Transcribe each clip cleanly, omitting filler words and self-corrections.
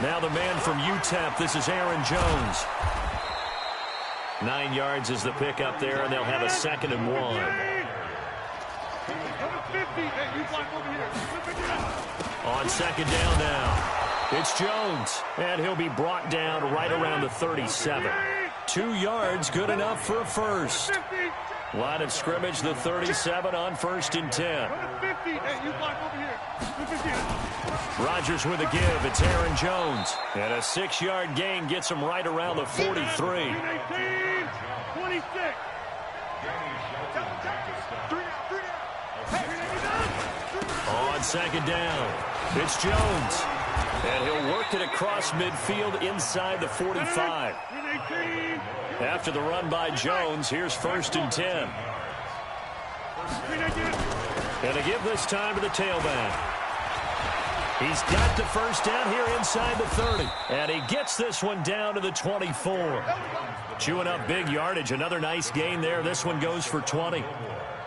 Now the man from UTEP, this is Aaron Jones. 9 yards is the pickup there, and they'll have a 2nd and 1. On 2nd down now. It's Jones, and he'll be brought down right around the 37. 2 yards, good enough for a first. Line of scrimmage, the 37 on 1st and 10. Rodgers with a give. It's Aaron Jones. And a 6-yard gain gets him right around the 43. On 2nd down, it's Jones. And he'll work it across midfield inside the 45. After the run by Jones, here's 1st and 10. And a give this time to the tailback. He's got the first down here inside the 30. And he gets this one down to the 24. Chewing up big yardage. Another nice gain there. This one goes for 20.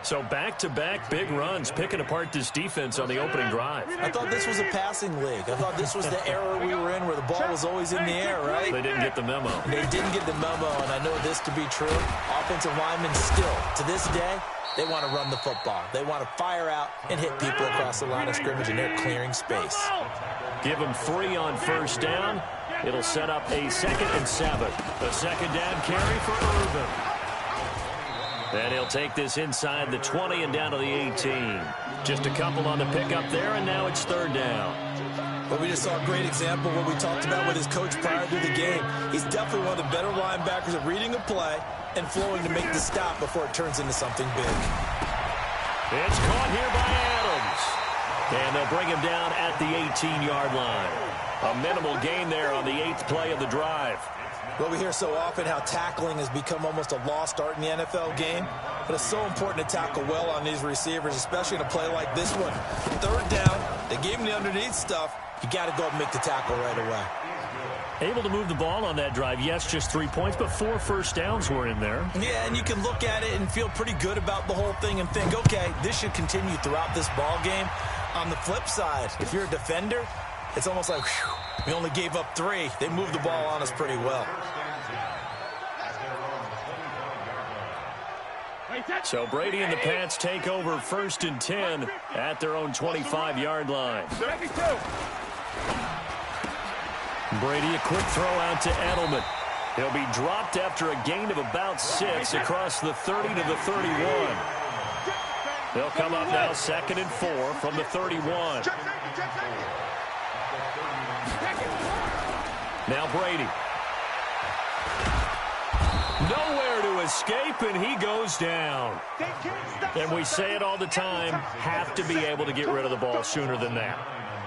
So back-to-back big runs, picking apart this defense on the opening drive. I thought this was a passing league. I thought this was the era we were in where the ball was always in the air, right? They didn't get the memo. They didn't get the memo, and I know this to be true. Offensive linemen still, to this day, they want to run the football. They want to fire out and hit people across the line of scrimmage, and they're clearing space. Give them 3 on 1st down. It'll set up a 2nd and 7. The 2nd down carry for Irvin. And he'll take this inside the 20 and down to the 18. Just a couple on the pickup there, and now it's 3rd down. But we just saw a great example of what we talked about with his coach prior to the game. He's definitely one of the better linebackers at reading a play and flowing to make the stop before it turns into something big. It's caught here by Adams. And they'll bring him down at the 18-yard line. A minimal gain there on the 8th play of the drive. Well, we hear so often how tackling has become almost a lost art in the NFL game, but it's so important to tackle well on these receivers, especially in a play like this one. 3rd down, they gave him the underneath stuff. You got to go and make the tackle right away. Able to move the ball on that drive. Yes, just 3 points, but 4 first downs were in there. Yeah, and you can look at it and feel pretty good about the whole thing and think, okay, this should continue throughout this ball game. On the flip side, if you're a defender, it's almost like, whew, we only gave up 3. They moved the ball on us pretty well. So Brady and the Pats take over 1st and 10 at their own 25-yard line. Brady, a quick throw out to Edelman. He'll be dropped after a gain of about 6 across the 30 to the 31. They'll come up now 2nd and 4 from the 31. Now Brady. Nowhere to escape, and he goes down. And we say it all the time, have to be able to get rid of the ball sooner than that.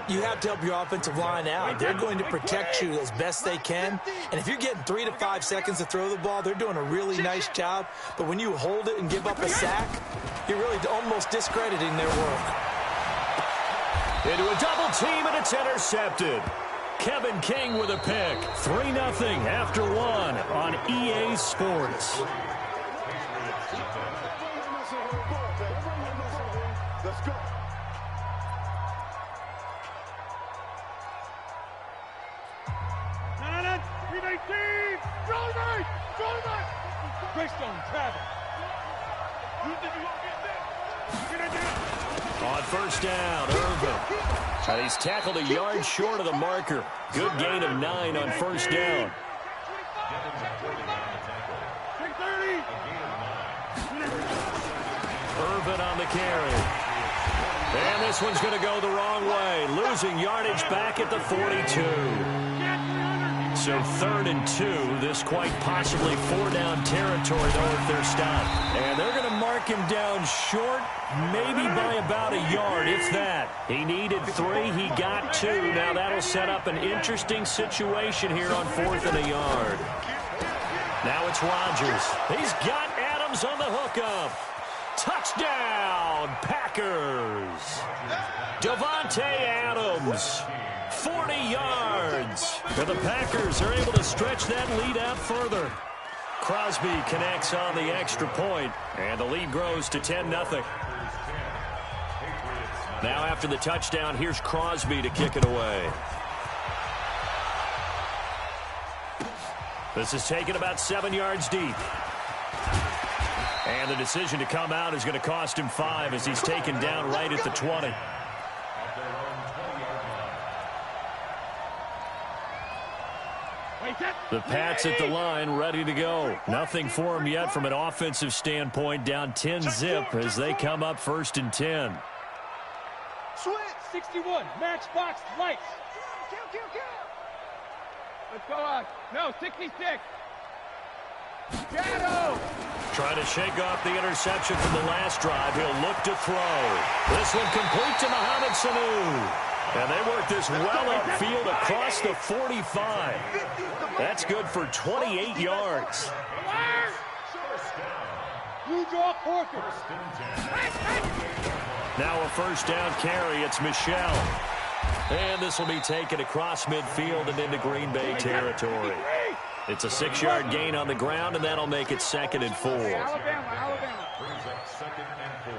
You have to help your offensive line out. They're going to protect you as best they can. And if you're getting 3 to 5 seconds to throw the ball, they're doing a really nice job. But when you hold it and give up a sack, you're really almost discrediting their work. Into a double team, and it's intercepted. Kevin King with a pick. 3-0 after 1 on EA Sports. Let's go. On 1st down, Irvin. And he's tackled a yard short of the marker. Good gain of 9 on 1st down. Irvin on the carry. And this one's going to go the wrong way. Losing yardage back at the 42. So 3rd and 2. This quite possibly 4-down territory, though, if they're stopped. And they're going to mark him down short, maybe by about a yard, if that. He needed 3. He got 2. Now that'll set up an interesting situation here on 4th and a yard. Now it's Rodgers. He's got Adams on the hookup. Touchdown, Packers. Davante Adams. 40 yards. And the Packers are able to stretch that lead out further. Crosby connects on the extra point, and the lead grows to 10-0. Now after the touchdown, here's Crosby to kick it away. This is taken about 7 yards deep. And the decision to come out is going to cost him 5 as he's taken down right at the 20. The Pats at the line, ready to go. Nothing for them yet from an offensive standpoint, down 10-zip as they come up 1st and 10. Switch. 61, matchbox, lights. Kill. Let's go on. No, 66. Shadow. Trying to shake off the interception from the last drive. He'll look to throw. This one complete to Mohamed Sanu. And they work this well upfield across the 45. That's good for 28 yards. Now a 1st down carry. It's Michelle. And this will be taken across midfield and into Green Bay territory. It's a 6-yard gain on the ground, and that'll make it 2nd and 4. Alabama. Brings up 2nd and 4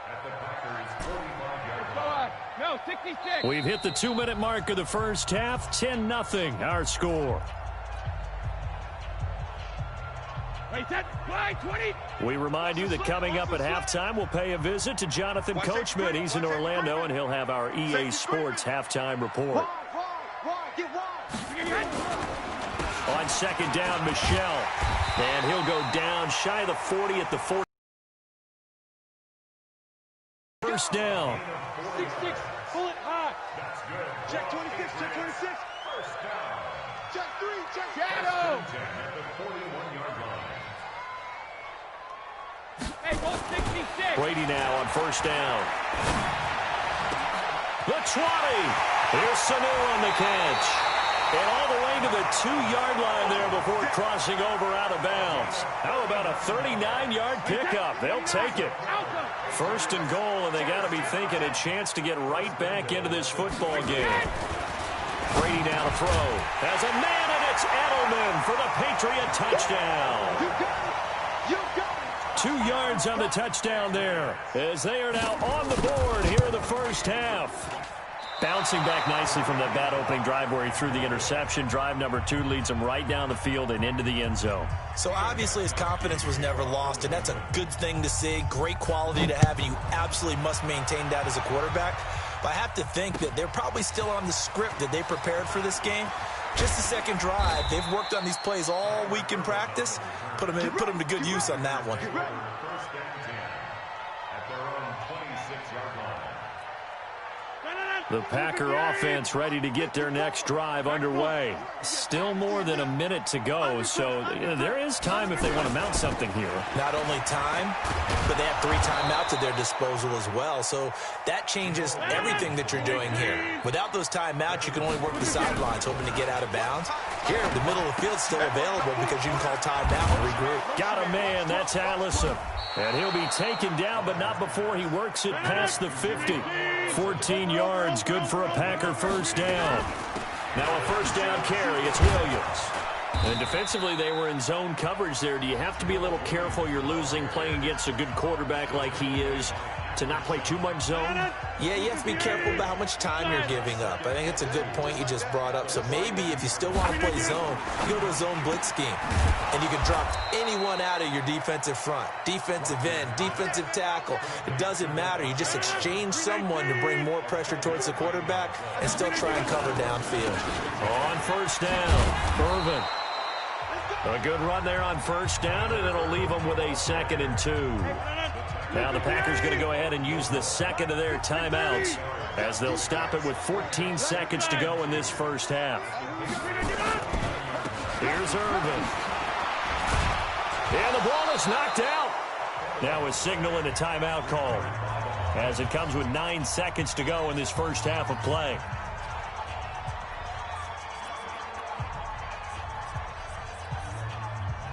at the Packers' 45-yard line. No, 66. We've hit the 2-minute mark of the first half. 10-0 our score. We remind you that coming up at halftime, we'll pay a visit to Jonathan Coachman. He's in Orlando, and he'll have our EA Sports halftime report. On 2nd down, Michelle. And he'll go down shy of the 40 at the 40. 1st down. 6-6, bullet high. Check 26, check 26. 1st down. Check 3, check shadow. At the 41-yard line. Hey, 166. Brady now on 1st down. The 20. Here's Sanu on the catch. And all the way to the 2-yard line there before crossing over out of bounds. How about a 39-yard pickup? They'll take it. 1st and goal, and they got to be thinking a chance to get right back into this football game. Brady now to throw. Has a man, and it's Edelman for the Patriot touchdown. 2 yards on the touchdown there, as they are now on the board here in the first half. Bouncing back nicely from that bad opening drive where he threw the interception. Drive number 2 leads him right down the field and into the end zone. So obviously his confidence was never lost, and that's a good thing to see. Great quality to have, and you absolutely must maintain that as a quarterback. But I have to think that they're probably still on the script that they prepared for this game. Just the 2nd drive. They've worked on these plays all week in practice. Put them to good use on that one. 1st and 10 at their own 26-yard line. The Packer offense ready to get their next drive underway. Still more than a minute to go, so there is time if they want to mount something here. Not only time, but they have 3 timeouts at their disposal as well, so that changes everything that you're doing here. Without those timeouts, you can only work the sidelines, hoping to get out of bounds. Here, the middle of the field's still available because you can call timeout and regroup. Got a man, that's Allison. And he'll be taken down, but not before he works it past the 50. 14 yards, good for a Packer 1st down. Now a 1st down carry, it's Williams. And defensively, they were in zone coverage there. Do you have to be a little careful you're losing playing against a good quarterback like he is to not play too much zone? Yeah, you have to be careful about how much time you're giving up. I think it's a good point you just brought up. So maybe if you still want to play zone, you go to a zone blitz scheme. And you can drop anyone out of your defensive front, defensive end, defensive tackle. It doesn't matter. You just exchange someone to bring more pressure towards the quarterback and still try and cover downfield. On 1st down, Irvin. A good run there on 1st down, and it'll leave them with a 2nd and 2. Now the Packers going to go ahead and use the 2nd of their timeouts as they'll stop it with 14 seconds to go in this first half. Here's Irvin. And the ball is knocked out. Now a signal and a timeout call as it comes with 9 seconds to go in this first half of play.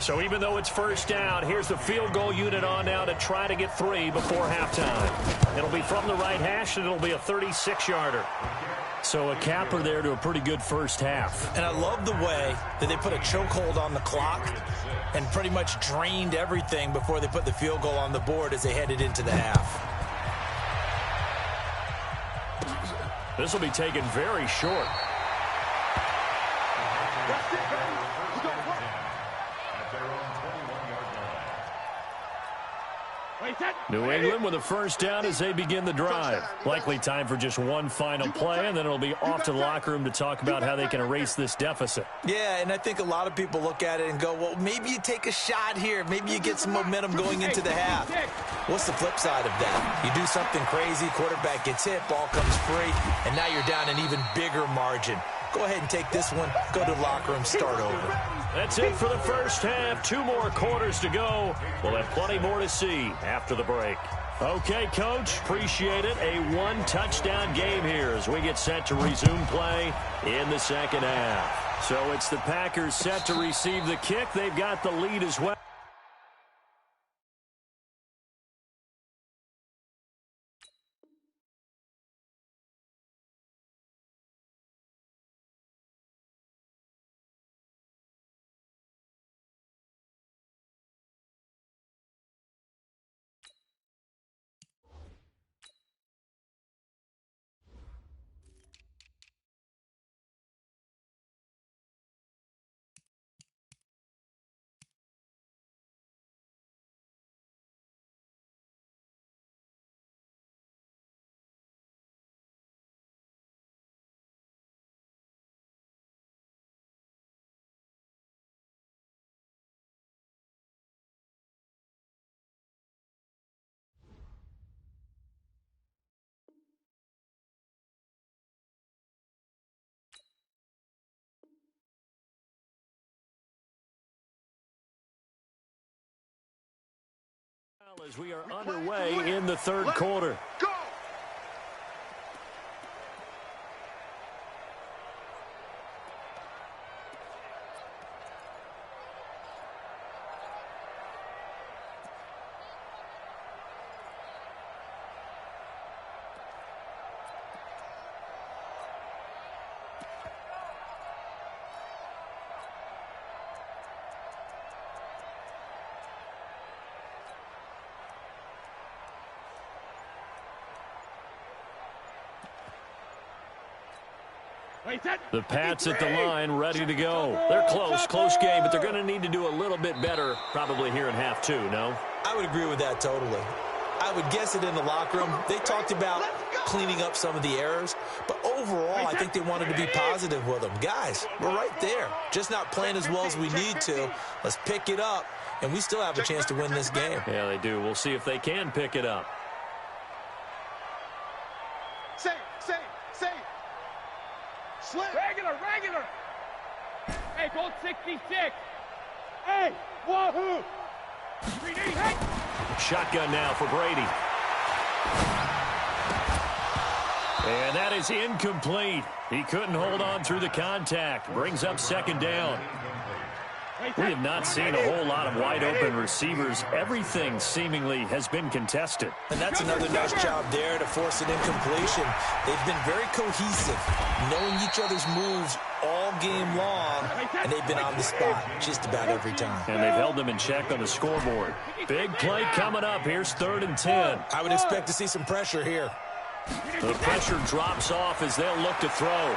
So even though it's 1st down, here's the field goal unit on now to try to get 3 before halftime. It'll be from the right hash, and it'll be a 36-yarder. So a capper there to a pretty good first half. And I love the way that they put a chokehold on the clock and pretty much drained everything before they put the field goal on the board as they headed into the half. This will be taken very short. New England with a first down as they begin the drive. Likely time for just one final play, and then it'll be off to the locker room to talk about how they can erase this deficit. Yeah, and I think a lot of people look at it and go, well, maybe you take a shot here. Maybe you get some momentum going into the half. What's the flip side of that? You do something crazy, quarterback gets hit, ball comes free, and now you're down an even bigger margin. Go ahead and take this one, go to the locker room, start over. That's it for the first half. 2 more quarters to go. We'll have plenty more to see after the break. Okay, Coach, appreciate it. A 1-touchdown game here as we get set to resume play in the second half. So it's the Packers set to receive the kick. They've got the lead as well. As we are underway in the third quarter. Go! The Pats at the line, ready to go. They're close game, but they're going to need to do a little bit better probably here in half 2, no? I would agree with that totally. I would guess it in the locker room. They talked about cleaning up some of the errors, but overall, I think they wanted to be positive with them. Guys, we're right there. Just not playing as well as we need to. Let's pick it up, and we still have a chance to win this game. Yeah, they do. We'll see if they can pick it up. Save. Slip. Regular. Hey, gold 66. Hey, wahoo. 3D, hey. Shotgun now for Brady. And that is incomplete. He couldn't hold on through the contact. Brings up second down. We have not seen a whole lot of wide-open receivers. Everything seemingly has been contested. And that's another nice job there to force an incompletion. They've been very cohesive, knowing each other's moves all game long, and they've been on the spot just about every time. And they've held them in check on the scoreboard. Big play coming up. Here's 3rd and 10. I would expect to see some pressure here. The pressure drops off as they'll look to throw.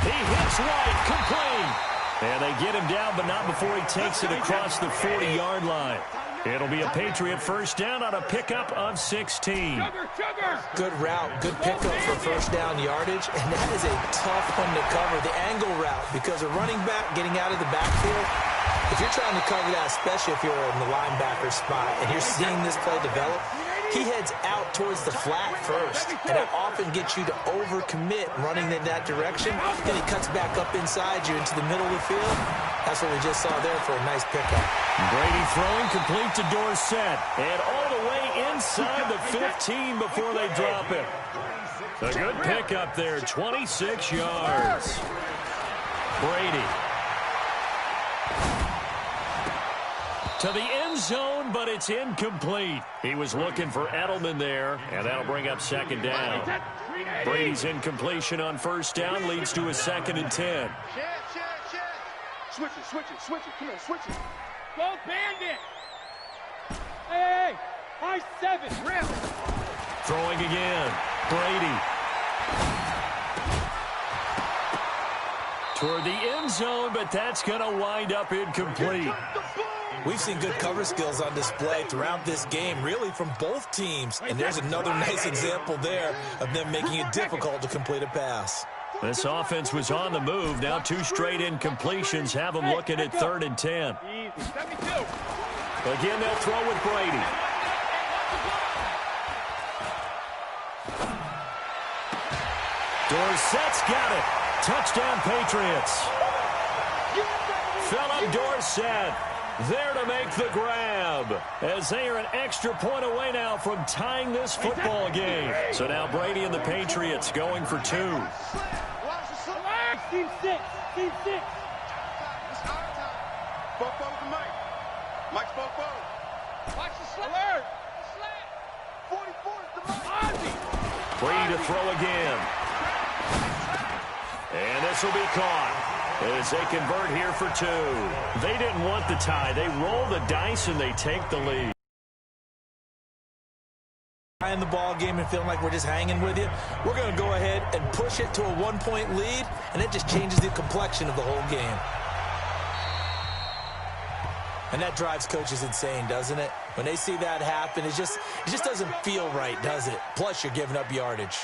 He hits right, complete. And they get him down, but not before he takes it across the 40-yard line. It'll be a Patriot first down on a pickup of 16. Good route, good pickup for first down yardage, and that is a tough one to cover, the angle route, because a running back getting out of the backfield, if you're trying to cover that, especially if you're in the linebacker spot, and you're seeing this play develop, he heads out towards the flat first, and that often gets you to overcommit running in that direction. Then he cuts back up inside you into the middle of the field. That's what we just saw there for a nice pickup. Brady throwing complete to Dorsett, and all the way inside the 15 before they drop it. A good pickup there, 26 yards. Brady. To the end zone, but it's incomplete. He was looking for Edelman there, and that'll bring up second down. Brady's incompletion on first down leads to a 2nd and 10. Switch it. Come on, switch it. Go Bandit. Hey, high 7, rim. Throwing again. Brady. Toward the end zone, but that's going to wind up incomplete. We've seen good cover skills on display throughout this game, really from both teams. And there's another nice example there of them making it difficult to complete a pass. This offense was on the move. Now 2 straight incompletions have them looking at 3rd and 10. Again, they'll throw with Brady. Dorsett's got it. Touchdown, Patriots. Philip Dorsett there to make the grab, as they are an extra point away now from tying this football game. So now Brady and the Patriots going for 2. Team 6. Team 6. Bobo to Mike. Mike's Bobo. Watch the slant. Alert. Slant. 44 to Mike. Brady to throw again. And this will be caught as they convert here for 2. They didn't want the tie. They roll the dice and they take the lead. In the ball game and feeling like we're just hanging with you, we're going to go ahead and push it to a 1-point lead, and it just changes the complexion of the whole game. And that drives coaches insane, doesn't it? When they see that happen, it just doesn't feel right, does it? Plus, you're giving up yardage.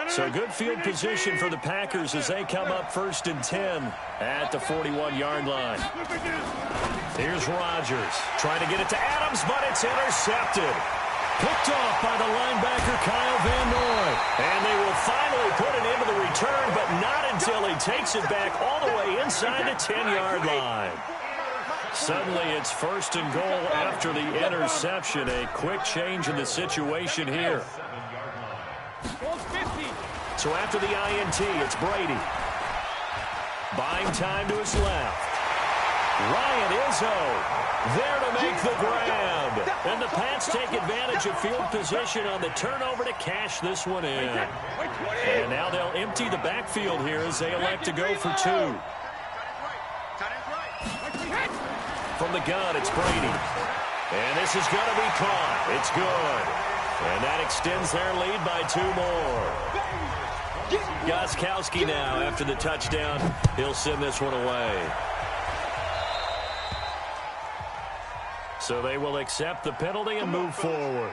So good field position for the Packers as they come up 1st and 10 at the 41-yard line. Here's Rodgers trying to get it to Adams, but it's intercepted. Picked off by the linebacker Kyle Van Noy. And they will finally put it into the return, but not until he takes it back all the way inside the 10-yard line. Suddenly it's 1st and goal after the interception. A quick change in the situation here. So after the INT, it's Brady. Buying time to his left. Ryan Izzo there to make the grab. And the Pats take advantage of field position on the turnover to cash this one in. And now they'll empty the backfield here as they elect to go for 2. From the gun, it's Brady. And this is going to be caught. It's good. And that extends their lead by 2 more. Gostkowski now after the touchdown. He'll send this one away. So they will accept the penalty and move forward.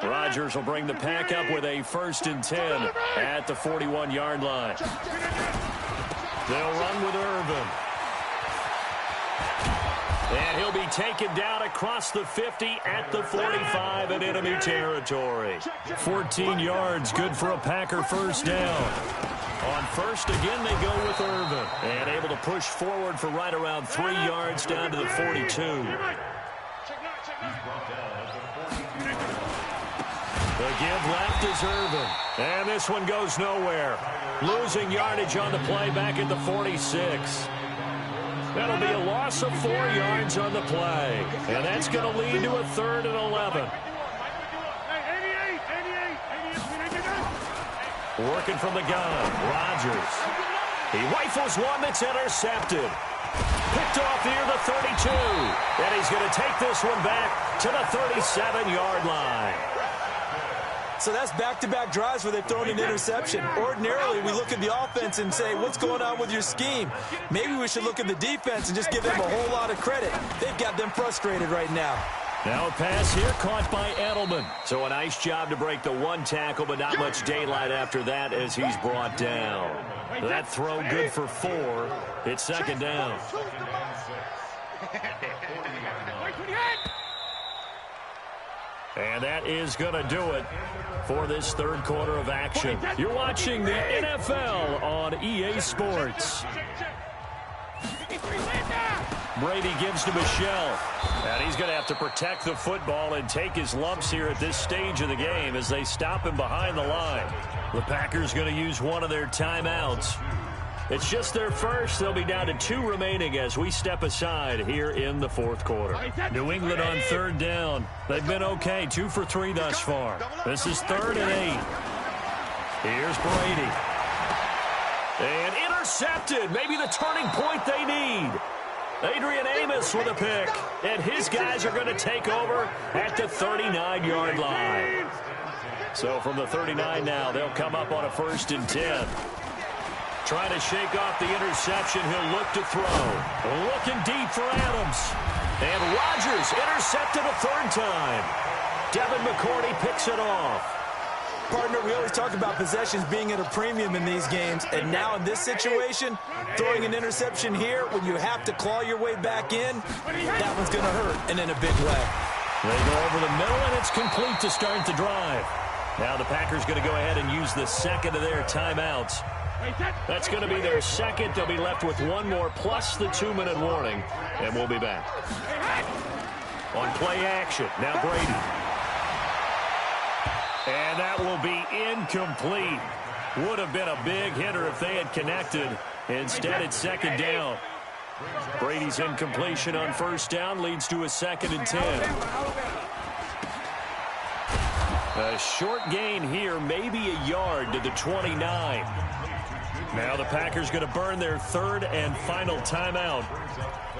Rodgers will bring the pack up with a 1st and 10 at the 41-yard line. They'll run with Irvin. And he'll be taken down across the 50 at the 45 in enemy territory. 14 yards, good for a Packer 1st down. On 1st, again, they go with Irvin. And able to push forward for right around 3 yards down to the 42. The give left is Irvin. And this one goes nowhere. Losing yardage on the play back at the 46. That'll be a loss of 4 yards on the play. And that's going to lead to a 3rd and 11. Working from the gun, Rodgers. He rifles one that's intercepted. Picked off near the 32. And he's going to take this one back to the 37-yard line. So that's back-to-back drives where they've thrown an interception. Ordinarily, we look at the offense and say, what's going on with your scheme? Maybe we should look at the defense and just give them a whole lot of credit. They've got them frustrated right now. Now a pass here caught by Edelman. So a nice job to break the 1 tackle, but not much daylight after that as he's brought down. That throw good for 4. It's 2nd down. And that is going to do it for this 3rd quarter of action. You're watching the NFL on EA Sports. Brady gives to Michel. And he's going to have to protect the football and take his lumps here at this stage of the game as they stop him behind the line. The Packers going to use one of their timeouts. It's just their first. They'll be down to 2 remaining as we step aside here in the 4th quarter. New England on 3rd down. They've been okay, 2 for 3 thus far. This is 3rd and 8. Here's Brady. And intercepted. Maybe the turning point they need. Adrian Amos with a pick. And his guys are going to take over at the 39-yard line. So from the 39 now, they'll come up on a 1st and 10. Trying to shake off the interception. He'll look to throw. Looking deep for Adams. And Rodgers intercepted a third time. Devin McCourty picks it off. Partner, we always talk about possessions being at a premium in these games, and now in this situation, throwing an interception here when you have to claw your way back in, that one's going to hurt, and in a big way. They go over the middle, and it's complete to start the drive. Now the Packers going to go ahead and use the second of their timeouts. That's going to be their second. They'll be left with one more plus the 2-minute warning, and we'll be back. On play action, now Brady. And that will be incomplete. Would have been a big hitter if they had connected. Instead, it's second down. Brady's incompletion on first down leads to a 2nd and 10. A short gain here, maybe a yard to the 29. Now the Packers going to burn their third and final timeout.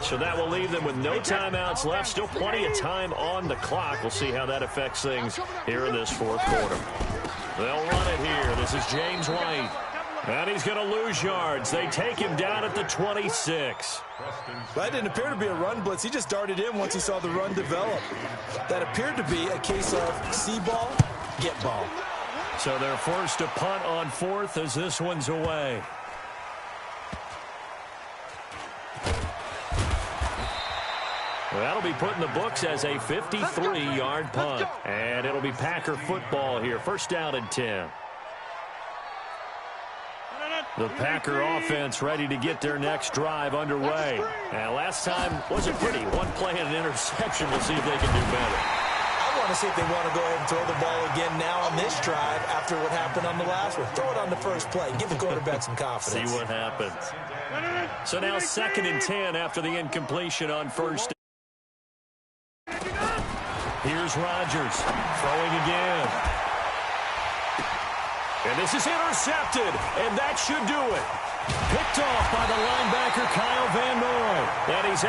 So that will leave them with no timeouts left. Still plenty of time on the clock. We'll see how that affects things here in this fourth quarter. They'll run it here. This is James White. And he's going to lose yards. They take him down at the 26. That didn't appear to be a run blitz. He just darted in once he saw the run develop. That appeared to be a case of see ball, get ball. So they're forced to punt on 4th as this one's away. That'll be put in the books as a 53-yard punt. And it'll be Packer football here. First down and 10. The Packer offense ready to get their next drive underway. And last time wasn't pretty. One play and an interception. We'll see if they can do better. I want to see if they want to go ahead and throw the ball again now on this drive after what happened on the last one. Throw it on the first play. Give the quarterback some confidence. See what happens. So now 2nd and 10 after the incompletion on first. Here's Rodgers throwing again. And this is intercepted, and that should do it. Picked off by the linebacker Kyle Van Noy. And he's